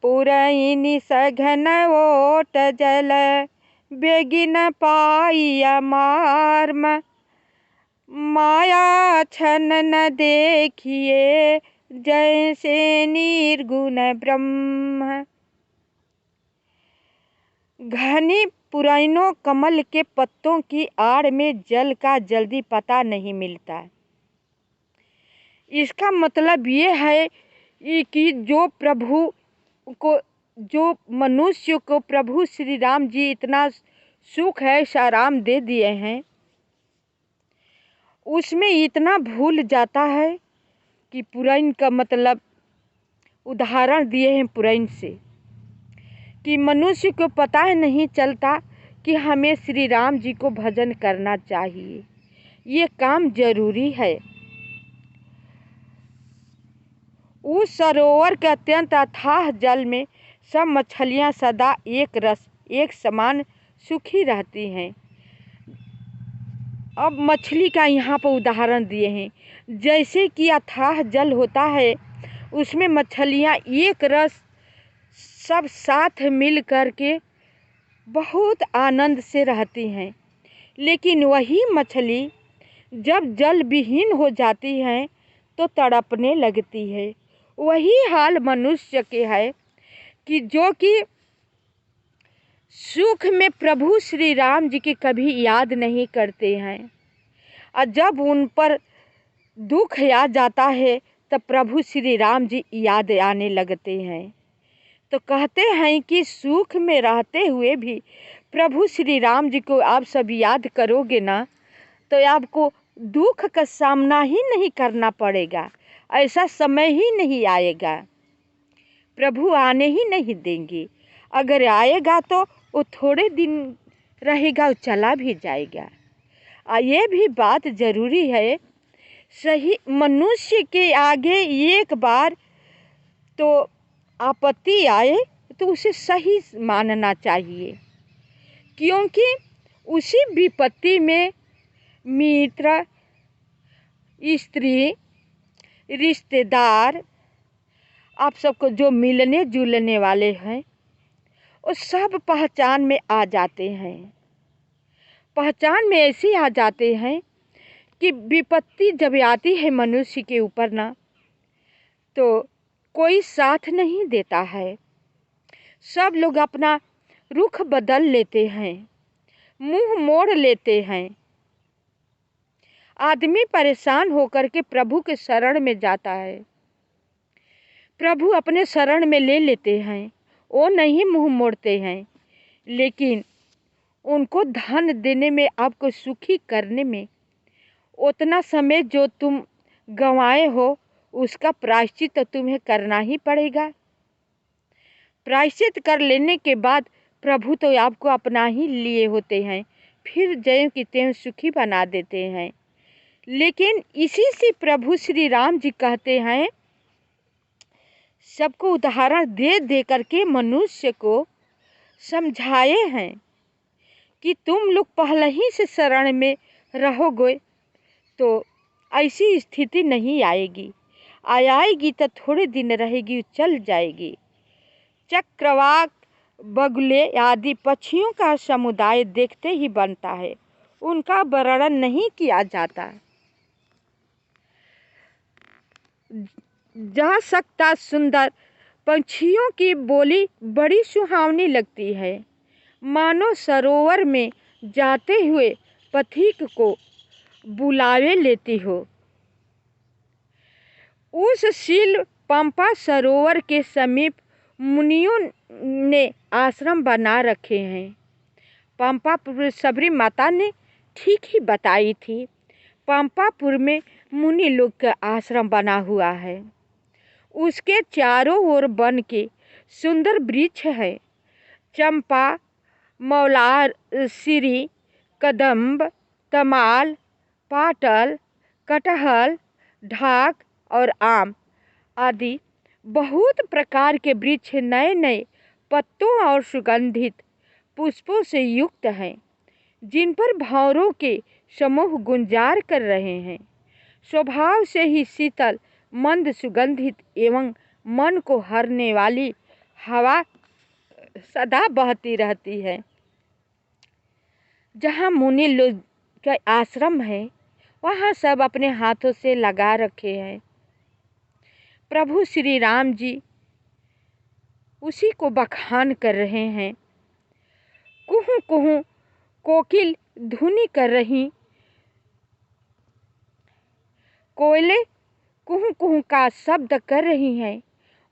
पुरैनी सघन ओट जल बेगिन पाइया मार्म माया छन न देखिए जैसे निर्गुण ब्रह्म। घनी पुरैनों कमल के पत्तों की आड़ में जल का जल्दी पता नहीं मिलता। इसका मतलब ये है कि जो मनुष्य को प्रभु श्री राम जी इतना सुख है आराम दे दिए हैं, उसमें इतना भूल जाता है कि पुरैन का मतलब उदाहरण दिए हैं पुरैन से, कि मनुष्य को पता ही नहीं चलता कि हमें श्री राम जी को भजन करना चाहिए, ये काम जरूरी है। उस सरोवर के अत्यंत अथाह जल में सब मछलियां सदा एक रस एक समान सुखी रहती हैं। अब मछली का यहाँ पर उदाहरण दिए हैं, जैसे कि अथाह जल होता है उसमें मछलियाँ एक रस सब साथ मिल कर के बहुत आनंद से रहती हैं। लेकिन वही मछली जब जल विहीन हो जाती है तो तड़पने लगती है। वही हाल मनुष्य के है कि जो कि सुख में प्रभु श्री राम जी की कभी याद नहीं करते हैं, और जब उन पर दुख आ जाता है तब प्रभु श्री राम जी याद आने लगते हैं। तो कहते हैं कि सुख में रहते हुए भी प्रभु श्री राम जी को आप सब याद करोगे ना तो आपको दुख का सामना ही नहीं करना पड़ेगा, ऐसा समय ही नहीं आएगा, प्रभु आने ही नहीं देंगे। अगर आएगा तो वो थोड़े दिन रहेगा, वो चला भी जाएगा। ये भी बात ज़रूरी है, सही मनुष्य के आगे एक बार तो आपत्ति आए तो उसे सही मानना चाहिए, क्योंकि उसी विपत्ति में मित्र, स्त्री, रिश्तेदार आप सबको जो मिलने जुलने वाले हैं वो सब पहचान में आ जाते हैं। पहचान में ऐसे आ जाते हैं कि विपत्ति जब आती है मनुष्य के ऊपर ना तो कोई साथ नहीं देता है, सब लोग अपना रुख बदल लेते हैं, मुंह मोड़ लेते हैं। आदमी परेशान होकर के प्रभु के शरण में जाता है, प्रभु अपने शरण में ले लेते हैं, वो नहीं मुंह मोड़ते हैं। लेकिन उनको धन देने में, आपको सुखी करने में उतना समय जो तुम गंवाए हो उसका प्रायश्चित तो तुम्हें करना ही पड़ेगा। प्रायश्चित कर लेने के बाद प्रभु तो आपको अपना ही लिए होते हैं, फिर ज्यों की त्यों सुखी बना देते हैं। लेकिन इसी से प्रभु श्री राम जी कहते हैं, सबको उदाहरण दे दे करके मनुष्य को समझाए हैं कि तुम लोग पहले ही से शरण में रहोगे तो ऐसी स्थिति नहीं आएगी, आएगी तो थोड़े दिन रहेगी, चल जाएगी। चक्रवाक, बगुले आदि पक्षियों का समुदाय देखते ही बनता है, उनका वर्णन नहीं किया जाता जा सकता। सुंदर पक्षियों की बोली बड़ी सुहावनी लगती है, मानो सरोवर में जाते हुए पथिक को बुलावे लेती हो। उस शील पंपा सरोवर के समीप मुनियों ने आश्रम बना रखे हैं। पंपापुर सबरी माता ने ठीक ही बताई थी, पंपापुर में मुनि लोग का आश्रम बना हुआ है। उसके चारों ओर वन के सुंदर वृक्ष है, चंपा, मौलार, सिरी, कदम्ब, तमाल, पाटल, कटहल, ढाक और आम आदि बहुत प्रकार के वृक्ष नए नए पत्तों और सुगंधित पुष्पों से युक्त हैं, जिन पर भंवरों के समूह गुंजार कर रहे हैं। स्वभाव से ही शीतल, मंद, सुगंधित एवं मन को हरने वाली हवा सदा बहती रहती है। जहाँ मुनि लोग का आश्रम है वहाँ सब अपने हाथों से लगा रखे हैं। प्रभु श्री राम जी उसी को बखान कर रहे हैं। कुहू कुहू कोकिल धुनी कर रही, कोयले कुहू कुहू का शब्द कर रही हैं।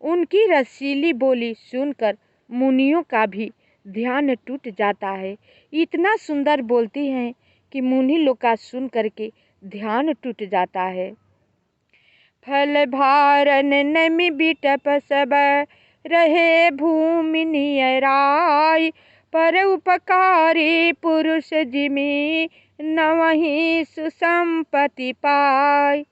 उनकी रसीली बोली सुनकर मुनियों का भी ध्यान टूट जाता है। इतना सुंदर बोलती हैं कि मुनि लोग का सुन करके ध्यान टूट जाता है। फल भारन नमि बिटप सब रहे भूमि नियराय, पर उपकारी पुरुष जिमि नवहि सुसंपत्ति पाय।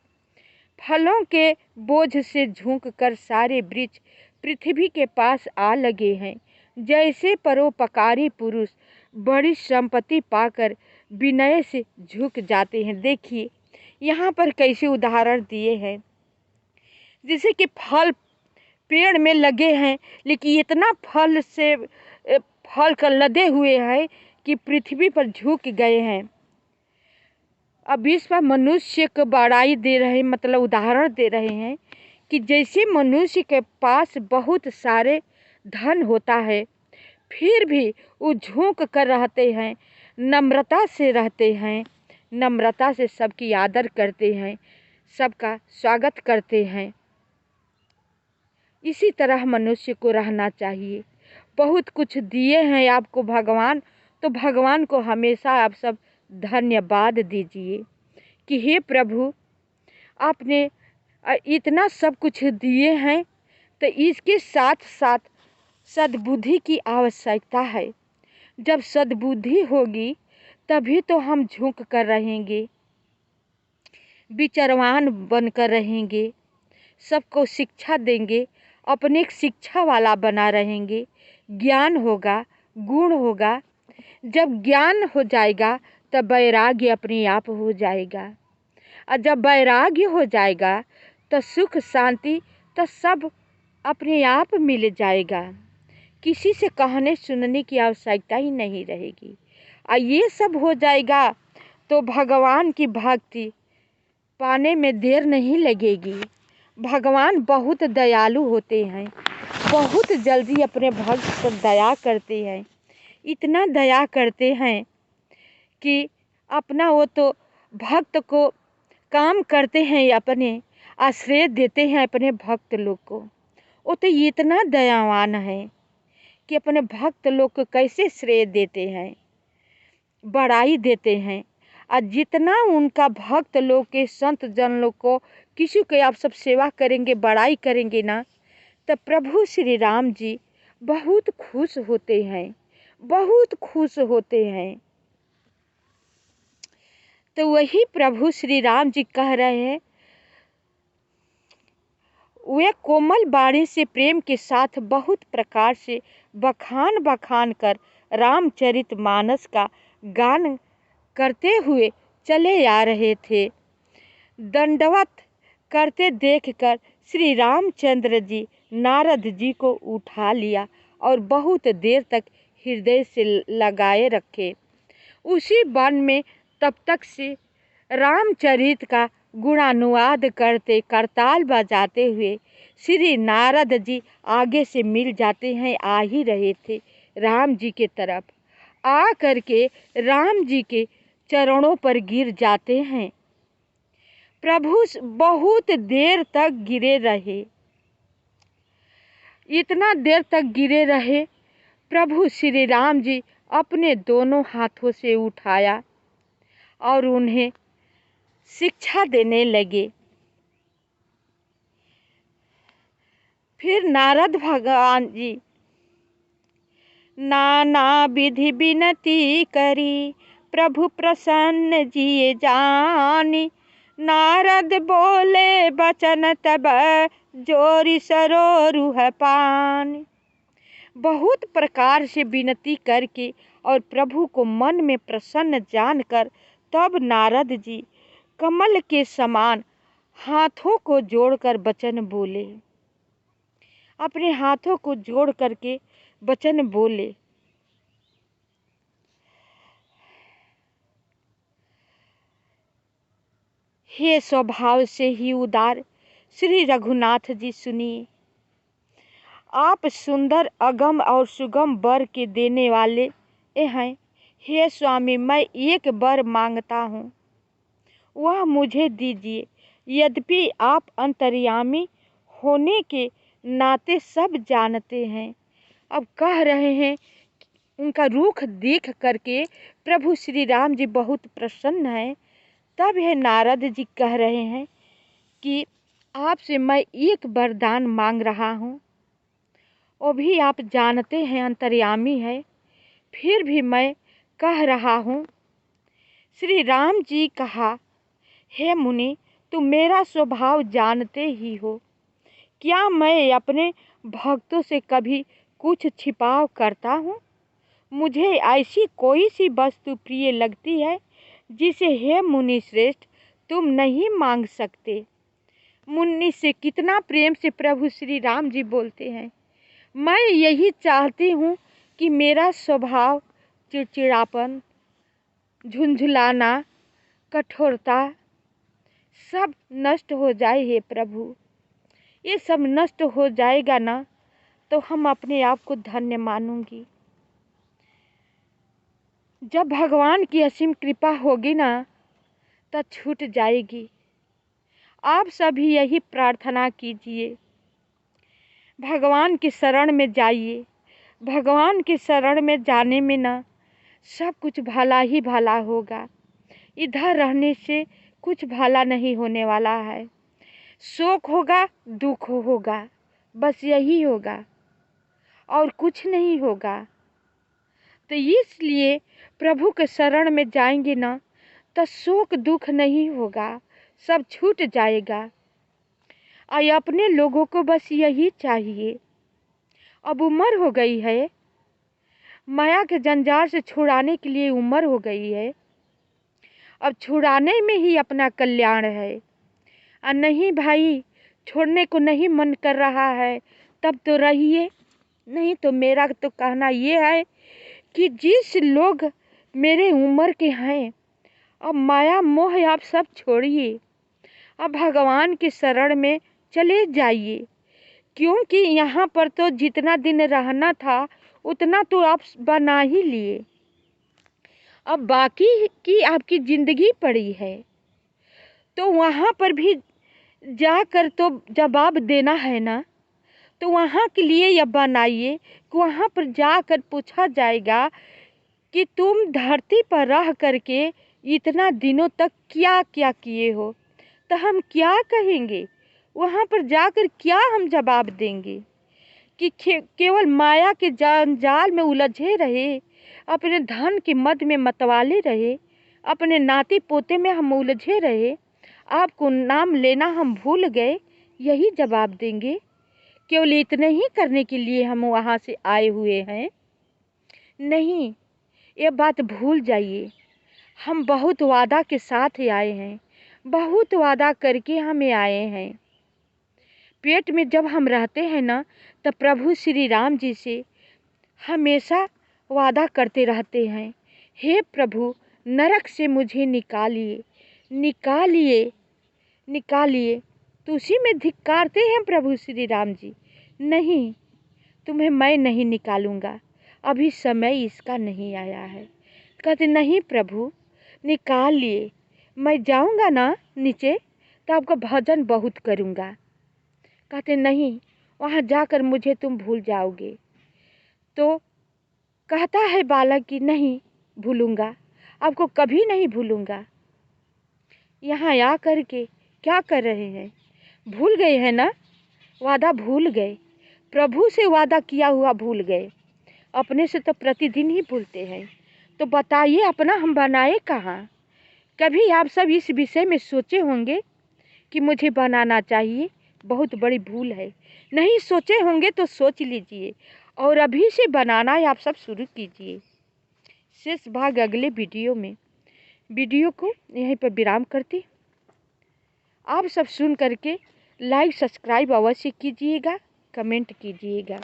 फलों के बोझ से झुक कर सारे वृक्ष पृथ्वी के पास आ लगे हैं। जैसे परोपकारी पुरुष बड़ी संपत्ति पाकर विनय से झुक जाते हैं। देखिए यहाँ पर कैसे उदाहरण दिए हैं। जैसे कि फल पेड़ में लगे हैं लेकिन इतना फल का लदे हुए हैं कि पृथ्वी पर झुक गए हैं। अब इस पर मनुष्य को बड़ाई दे रहे, मतलब उदाहरण दे रहे हैं कि जैसे मनुष्य के पास बहुत सारे धन होता है फिर भी वो झुक कर रहते हैं, नम्रता से रहते हैं, नम्रता से सबकी आदर करते हैं, सबका स्वागत करते हैं। इसी तरह मनुष्य को रहना चाहिए। बहुत कुछ दिए हैं आपको भगवान, तो भगवान को हमेशा आप सब धन्यवाद दीजिए कि हे प्रभु आपने इतना सब कुछ दिए हैं, तो इसके साथ साथ सद्बुद्धि की आवश्यकता है। जब सद्बुद्धि होगी तभी तो हम झुक कर रहेंगे, विचारवान बनकर रहेंगे, सबको शिक्षा देंगे, अपने शिक्षा वाला बना रहेंगे, ज्ञान होगा, गुण होगा। जब ज्ञान हो जाएगा तब वैराग्य अपने आप हो जाएगा, और जब वैराग्य हो जाएगा तो सुख शांति तो सब अपने आप मिल जाएगा। किसी से कहने सुनने की आवश्यकता ही नहीं रहेगी। और ये सब हो जाएगा तो भगवान की भक्ति पाने में देर नहीं लगेगी। भगवान बहुत दयालु होते हैं, बहुत जल्दी अपने भक्त पर दया करते हैं। इतना दया करते हैं कि अपना वो तो भक्त को काम करते हैं, अपने आश्रय देते हैं अपने भक्त लोग को। वो तो इतना दयावान है कि अपने भक्त लोग को कैसे श्रेय देते हैं, बड़ाई देते हैं। और जितना उनका भक्त लोग के संत जन लोग को किसी के आप सब सेवा करेंगे, बड़ाई करेंगे ना, तो प्रभु श्री राम जी बहुत खुश होते हैं, बहुत खुश होते हैं। तो वही प्रभु श्री राम जी कह रहे हैं, वे कोमल बाणी से प्रेम के साथ बहुत प्रकार से बखान कर रामचरितमानस का गान करते हुए चले आ रहे थे। दंडवत करते देखकर श्री रामचंद्र जी नारद जी को उठा लिया और बहुत देर तक हृदय से लगाए रखे। उसी वन में तब तक से रामचरित का गुणानुवाद करते करताल बजाते हुए श्री नारद जी आगे से मिल जाते हैं, आ ही रहे थे राम जी के तरफ। आ करके राम जी के चरणों पर गिर जाते हैं। प्रभु बहुत देर तक गिरे रहे, इतना देर तक गिरे रहे। प्रभु श्री राम जी अपने दोनों हाथों से उठाया और उन्हें शिक्षा देने लगे। फिर नारद भगवान जी नाना विधि विनती करी, प्रभु प्रसन्न जिए जानी। नारद बोले बचन तब जोरी सरोरुह पानी। बहुत प्रकार से विनती करके और प्रभु को मन में प्रसन्न जानकर तब नारद जी कमल के समान हाथों को जोड़कर वचन बोले। अपने हाथों को जोड़ करके वचन बोले, हे स्वभाव से ही उदार श्री रघुनाथ जी सुनिए, आप सुंदर अगम और सुगम वर के देने वाले हैं। हे स्वामी, मैं एक वर मांगता हूँ, वह मुझे दीजिए। यद्यपि आप अंतर्यामी होने के नाते सब जानते हैं। अब कह रहे हैं, उनका रुख देख करके प्रभु श्री राम जी बहुत प्रसन्न हैं। तब है नारद जी कह रहे हैं कि आपसे मैं एक वरदान मांग रहा हूँ, वो भी आप जानते हैं अंतर्यामी है, फिर भी मैं कह रहा हूँ। श्री राम जी कहा, हे मुनि, तुम मेरा स्वभाव जानते ही हो। क्या मैं अपने भक्तों से कभी कुछ छिपाव करता हूँ? मुझे ऐसी कोई सी वस्तु प्रिय लगती है जिसे हे मुनि श्रेष्ठ तुम नहीं मांग सकते। मुनि से कितना प्रेम से प्रभु श्री राम जी बोलते हैं। मैं यही चाहती हूँ कि मेरा स्वभाव चिड़चिड़ापन, झुंझुलाना, कठोरता सब नष्ट हो जाए। हे प्रभु, ये सब नष्ट हो जाएगा ना तो हम अपने आप को धन्य मानूंगी। जब भगवान की असीम कृपा होगी ना तब छूट जाएगी। आप सभी यही प्रार्थना कीजिए, भगवान की शरण में जाइए। भगवान की शरण में जाने में ना सब कुछ भला ही भला होगा। इधर रहने से कुछ भला नहीं होने वाला है। शोक होगा, दुख होगा, बस यही होगा और कुछ नहीं होगा। तो इसलिए प्रभु के शरण में जाएंगे ना तो शोक दुख नहीं होगा, सब छूट जाएगा। और अपने लोगों को बस यही चाहिए। अब उम्र हो गई है, माया के जंजाल से छुड़ाने के लिए उम्र हो गई है। अब छुड़ाने में ही अपना कल्याण है। और नहीं भाई, छोड़ने को नहीं मन कर रहा है तब तो रहिए। नहीं तो मेरा तो कहना ये है कि जिस लोग मेरे उम्र के हैं, अब माया मोह आप सब छोड़िए, अब भगवान की शरण में चले जाइए। क्योंकि यहाँ पर तो जितना दिन रहना था उतना तो आप बना ही लिए। अब बाकी की आपकी ज़िंदगी पड़ी है, तो वहाँ पर भी जाकर तो जवाब देना है ना। तो वहाँ के लिए यह बनाइए कि वहाँ पर जाकर पूछा जाएगा कि तुम धरती पर रह करके इतना दिनों तक क्या क्या किए हो। तो हम क्या कहेंगे वहाँ पर जाकर, क्या हम जवाब देंगे कि केवल माया के जाल में उलझे रहे, अपने धन के मद में मतवाले रहे, अपने नाती पोते में हम उलझे रहे, आपको नाम लेना हम भूल गए, यही जवाब देंगे। केवल इतने ही करने के लिए हम वहाँ से आए हुए हैं? नहीं, ये बात भूल जाइए। हम बहुत वादा के साथ आए हैं, बहुत वादा करके हमें आए हैं। पेट में जब हम रहते हैं ना तब प्रभु श्री राम जी से हमेशा वादा करते रहते हैं, हे प्रभु नरक से मुझे निकालिए, निकालिए, निकालिए। तो उसी में धिक्कारते हैं प्रभु श्री राम जी, नहीं, तुम्हें मैं नहीं निकालूंगा, अभी समय इसका नहीं आया है। कहते नहीं प्रभु निकाल लिए, मैं जाऊंगा ना नीचे तो आपका भजन बहुत करूंगा। कहते नहीं, वहाँ जाकर मुझे तुम भूल जाओगे। तो कहता है बालक कि नहीं भूलूंगा, आपको कभी नहीं भूलूंगा। यहाँ आ कर के क्या कर रहे हैं? भूल गए हैं ना, वादा भूल गए, प्रभु से वादा किया हुआ भूल गए। अपने से तो प्रतिदिन ही भूलते हैं। तो बताइए अपना हम बनाए कहाँ? कभी आप सब इस विषय में सोचे होंगे कि मुझे बनाना चाहिए? बहुत बड़ी भूल है। नहीं सोचे होंगे तो सोच लीजिए और अभी से बनाना आप सब शुरू कीजिए। शेष भाग अगले वीडियो में। वीडियो को यहीं पर विराम करती। आप सब सुन करके लाइक सब्सक्राइब अवश्य कीजिएगा। कमेंट कीजिएगा।